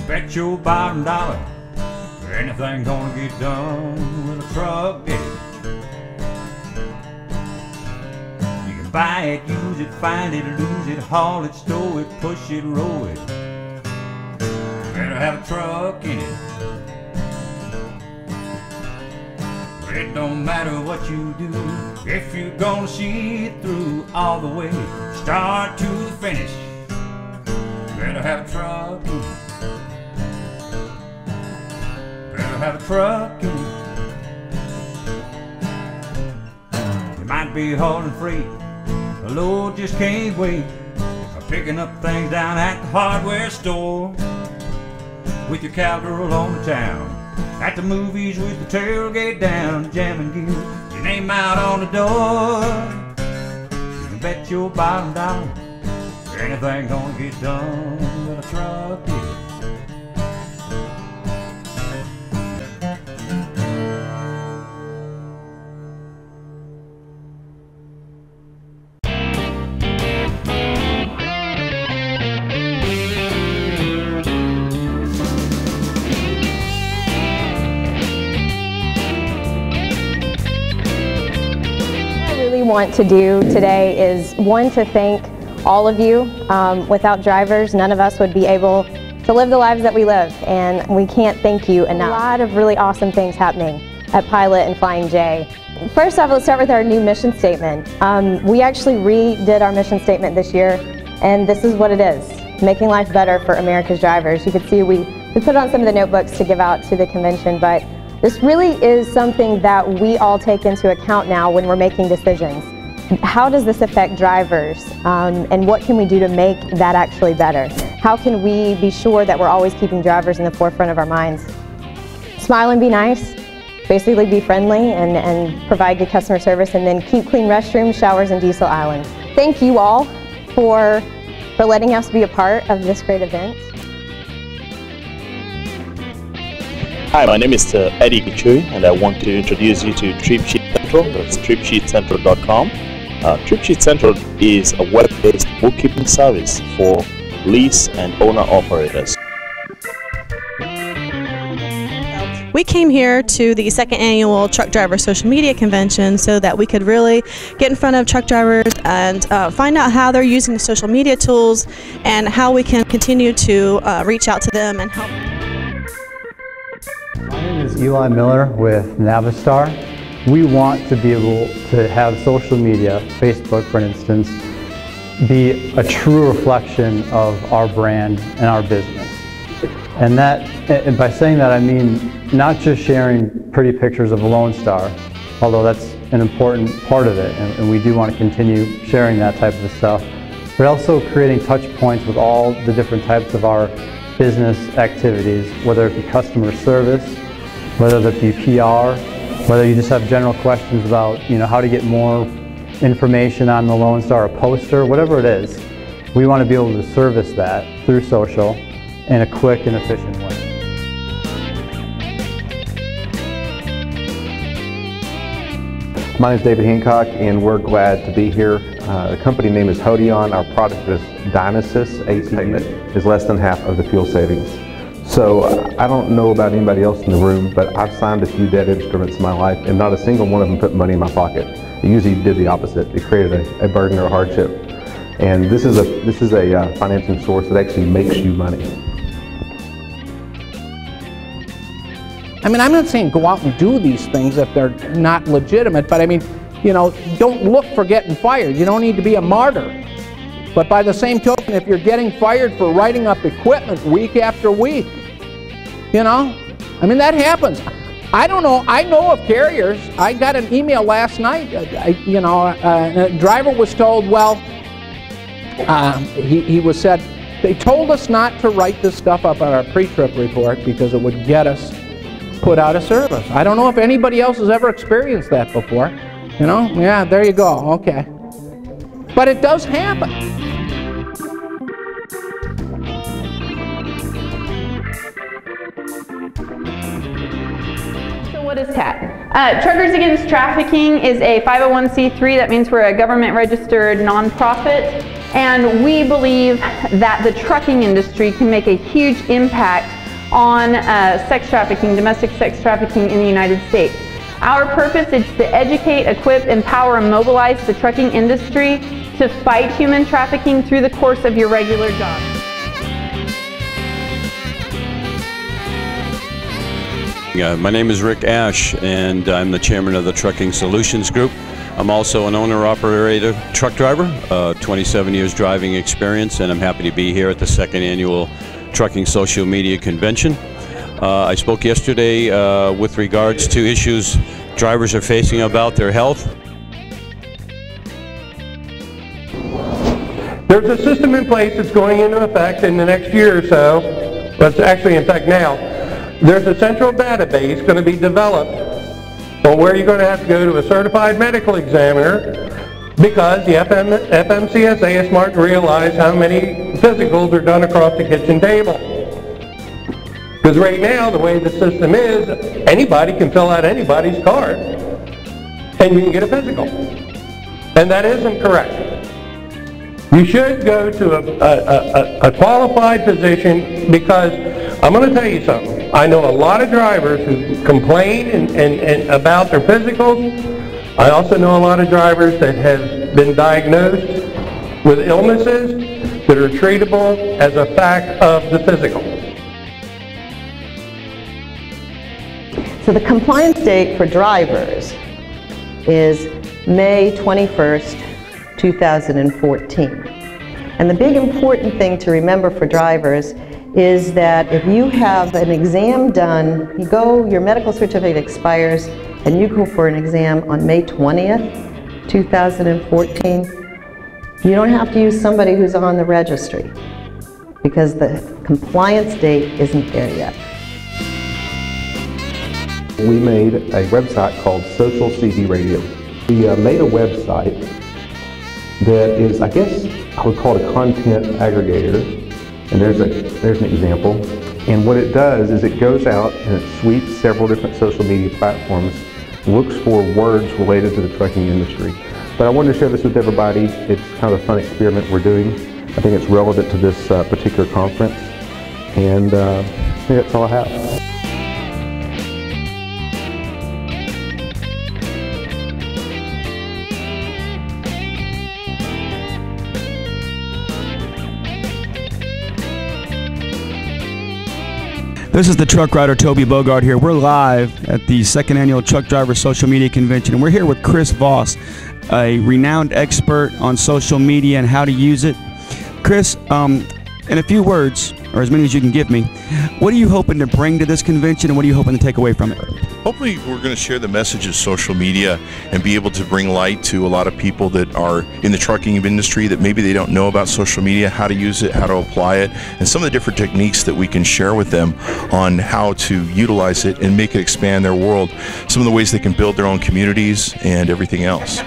Bet your bottom dollar anything gonna get done with a truck gate. You can buy it, use it, find it, lose it, haul it, stow it, push it, roll it. Better have a truck in it. But it don't matter what you do if you're gonna see it through all the way, start to the finish. Better have a truck in it. Have a truck in it. It might be hauling freight, the load just can't wait. Or picking up things down at the hardware store, with your cowgirl on the town, at the movies with the tailgate down, jamming gear, your name out on the door. You can bet your bottom dollar anything gonna get done with a truck in it. Want to do today is one, to thank all of you. Without drivers, none of us would be able to live the lives that we live, and we can't thank you enough. A lot of really awesome things happening at Pilot and Flying J. First off, let's start with our new mission statement. We actually redid our mission statement this year, and this is what it is: making life better for America's drivers. You can see we put it on some of the notebooks to give out to the convention, but this really is something that we all take into account now when we're making decisions. How does this affect drivers, and what can we do to make that actually better? How can we be sure that we're always keeping drivers in the forefront of our minds? Smile and be nice, basically be friendly and provide good customer service, and then keep clean restrooms, showers, and diesel islands. Thank you all for letting us be a part of this great event. Hi, my name is Eddie Gichui, and I want to introduce you to TripSheet Central. That's TripSheetCentral.com. TripSheet Central is a web-based bookkeeping service for lease and owner-operators. We came here to the second annual Truck Driver Social Media Convention so that we could really get in front of truck drivers and find out how they're using the social media tools and how we can continue to reach out to them and help. My name is Eli Miller with Navistar. We want to be able to have social media, Facebook for instance, be a true reflection of our brand and our business. And by saying that, I mean not just sharing pretty pictures of a Lone Star, although that's an important part of it, and we do want to continue sharing that type of stuff, but also creating touch points with all the different types of our business activities, whether it be customer service, whether it be PR, whether you just have general questions about how to get more information on the Lone Star, a poster, whatever it is. We want to be able to service that through social in a quick and efficient way. My name is David Hancock, and we're glad to be here. The company name is Hodion. Our product is Dynasis AT is less than half of the fuel savings. So I don't know about anybody else in the room, but I've signed a few debt instruments in my life, and not a single one of them put money in my pocket. It usually did the opposite. It created a burden or a hardship. And this is a financing source that actually makes you money. I mean, I'm not saying go out and do these things if they're not legitimate, but I mean, you know, don't look for getting fired. You don't need to be a martyr. But by the same token, if you're getting fired for writing up equipment week after week, you know, I mean, that happens. I don't know. I know of carriers. I got an email last night. A driver was told, well, he was said, they told us not to write this stuff up on our pre-trip report because it would get us put out of service. I don't know if anybody else has ever experienced that before. You know, yeah, there you go, okay. But it does happen. So what is TAT? Truckers Against Trafficking is a 501c3. That means we're a government-registered nonprofit. And we believe that the trucking industry can make a huge impact on sex trafficking, domestic sex trafficking in the United States. Our purpose is to educate, equip, empower, and mobilize the trucking industry to fight human trafficking through the course of your regular job. My name is Rick Ash, and I'm the chairman of the Trucking Solutions Group. I'm also an owner-operator truck driver, 27 years driving experience, and I'm happy to be here at the second annual Trucking Social Media Convention. I spoke yesterday with regards to issues drivers are facing about their health. There's a system in place that's going into effect in the next year or so, but it's actually in effect now. There's a central database going to be developed on where you're going to have to go to a certified medical examiner because the FMCSA is smart to realize how many physicals are done across the kitchen table. Because right now, the way the system is, anybody can fill out anybody's card and you can get a physical. And that isn't correct. You should go to a qualified physician because I'm going to tell you something. I know a lot of drivers who complain and about their physicals. I also know a lot of drivers that have been diagnosed with illnesses that are treatable as a fact of the physical. So the compliance date for drivers is May 21st, 2014. And the big important thing to remember for drivers is that if you have an exam done, your medical certificate expires, and you go for an exam on May 20th, 2014, you don't have to use somebody who's on the registry because the compliance date isn't there yet. We made a website called Social CV Radio. We made a website that is, I guess, I would call it a content aggregator. And there's an example. And what it does is it goes out and it sweeps several different social media platforms, looks for words related to the trucking industry. But I wanted to share this with everybody. It's kind of a fun experiment we're doing. I think it's relevant to this particular conference. And I think that's all I have. This is the truck rider Toby Bogart here. We're live at the second annual Truck Driver Social Media Convention, and we're here with Chris Voss, a renowned expert on social media and how to use it. Chris, in a few words, or as many as you can give me, what are you hoping to bring to this convention, and what are you hoping to take away from it? Hopefully we're going to share the message of social media and be able to bring light to a lot of people that are in the trucking industry that maybe they don't know about social media, how to use it, how to apply it, and some of the different techniques that we can share with them on how to utilize it and make it expand their world, some of the ways they can build their own communities and everything else.